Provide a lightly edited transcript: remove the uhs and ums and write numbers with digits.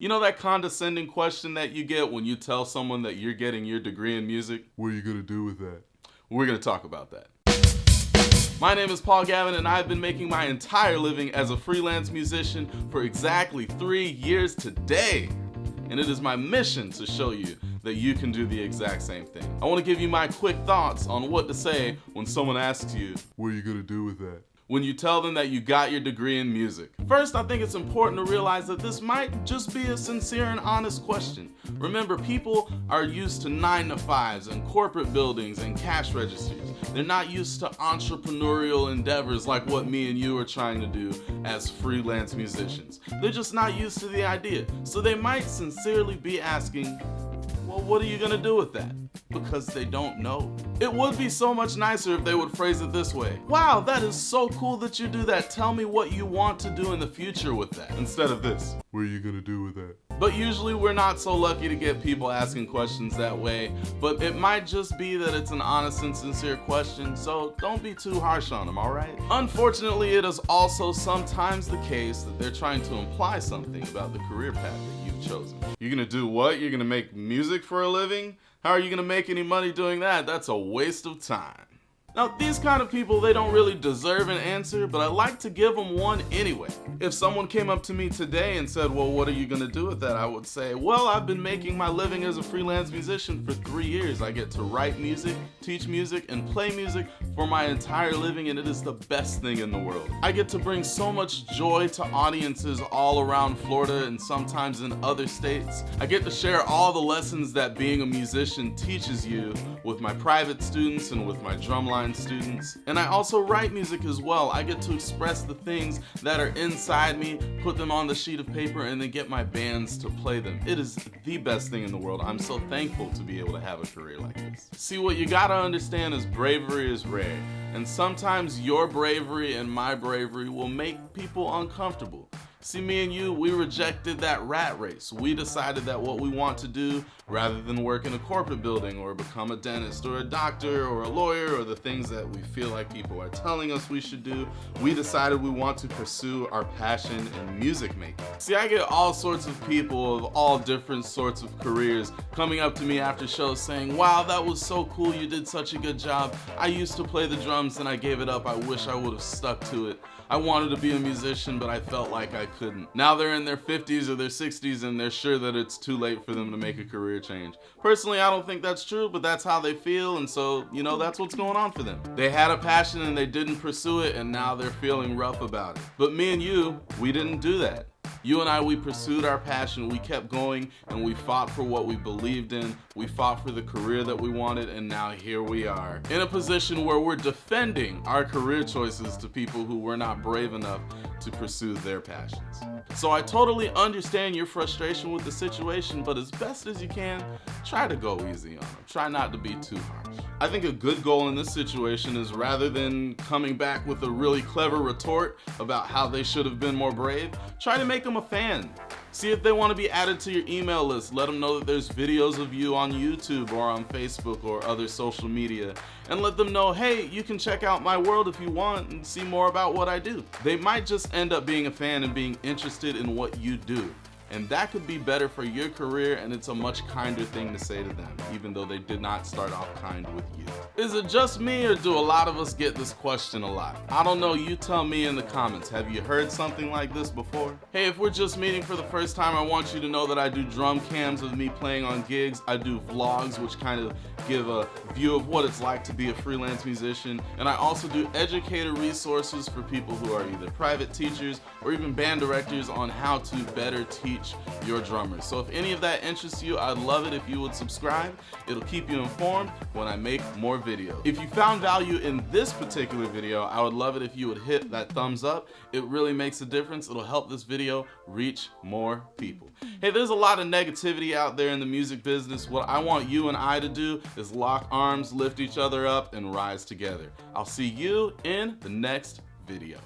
You know that condescending question that you get when you tell someone that you're getting your degree in music? What are you gonna do with that? We're gonna talk about that. My name is Paul Gavin, and I've been making my entire living as a freelance musician for exactly 3 years today. And it is my mission to show you that you can do the exact same thing. I want to give you my quick thoughts on what to say when someone asks you, what are you gonna do with that? When you tell them that you got your degree in music. First, I think it's important to realize that this might just be a sincere and honest question. Remember, people are used to 9-to-5s and corporate buildings and cash registers. They're not used to entrepreneurial endeavors like what me and you are trying to do as freelance musicians. They're just not used to the idea. So they might sincerely be asking, well, what are you gonna do with that? Because they don't know. It would be so much nicer if they would phrase it this way. Wow, that is so cool that you do that. Tell me what you want to do in the future with that. Instead of this. What are you gonna do with that? But usually we're not so lucky to get people asking questions that way, but it might just be that it's an honest and sincere question, so don't be too harsh on them, alright? Unfortunately, it is also sometimes the case that they're trying to imply something about the career path that you've chosen. You're gonna do what? You're gonna make music for a living? How are you gonna make any money doing that? That's a waste of time. Now, these kind of people, they don't really deserve an answer, but I like to give them one anyway. If someone came up to me today and said, well, what are you gonna do with that? I would say, well, I've been making my living as a freelance musician for 3 years. I get to write music, teach music, and play music for my entire living, and it is the best thing in the world. I get to bring so much joy to audiences all around Florida and sometimes in other states. I get to share all the lessons that being a musician teaches you with my private students and with my drumline students. And I also write music as well. I get to express the things that are inside me, put them on the sheet of paper, and then get my bands to play them. It is the best thing in the world. I'm so thankful to be able to have a career like this. See, what you gotta understand is bravery is rare. And sometimes your bravery and my bravery will make people uncomfortable. See, me and you, we rejected that rat race. We decided that what we want to do, rather than work in a corporate building or become a dentist or a doctor or a lawyer or the things that we feel like people are telling us we should do, we decided we want to pursue our passion in music making. See, I get all sorts of people of all different sorts of careers coming up to me after shows saying, wow, that was so cool, you did such a good job. I used to play the drums and I gave it up. I wish I would have stuck to it. I wanted to be a musician, but I felt like I couldn't. Now they're in their 50s or their 60s and they're sure that it's too late for them to make a career change. Personally, I don't think that's true, but that's how they feel, and so, you know, that's what's going on for them. They had a passion and they didn't pursue it, and now they're feeling rough about it. But me and you, we didn't do that. You and I, we pursued our passion, we kept going, and we fought for what we believed in, we fought for the career that we wanted, and now here we are, in a position where we're defending our career choices to people who were not brave enough to pursue their passions. So I totally understand your frustration with the situation, but as best as you can, try to go easy on them. Try not to be too harsh. I think a good goal in this situation is, rather than coming back with a really clever retort about how they should have been more brave, try to make them a fan. See if they want to be added to your email list. Let them know that there's videos of you on YouTube or on Facebook or other social media. And let them know, hey, you can check out my world if you want and see more about what I do. They might just end up being a fan and being interested in what you do. And that could be better for your career, and it's a much kinder thing to say to them, even though they did not start off kind with you. Is it just me, or do a lot of us get this question a lot? I don't know, you tell me in the comments. Have you heard something like this before? Hey, if we're just meeting for the first time, I want you to know that I do drum cams of me playing on gigs. I do vlogs, which kind of give a view of what it's like to be a freelance musician. And I also do educator resources for people who are either private teachers or even band directors on how to better teach your drummers. So if any of that interests you, I'd love it if you would subscribe. It'll keep you informed when I make more videos. If you found value in this particular video, I would love it if you would hit that thumbs up. It really makes a difference. It'll help this video reach more people. Hey, there's a lot of negativity out there in the music business. What I want you and I to do is lock arms, lift each other up, and rise together. I'll see you in the next video.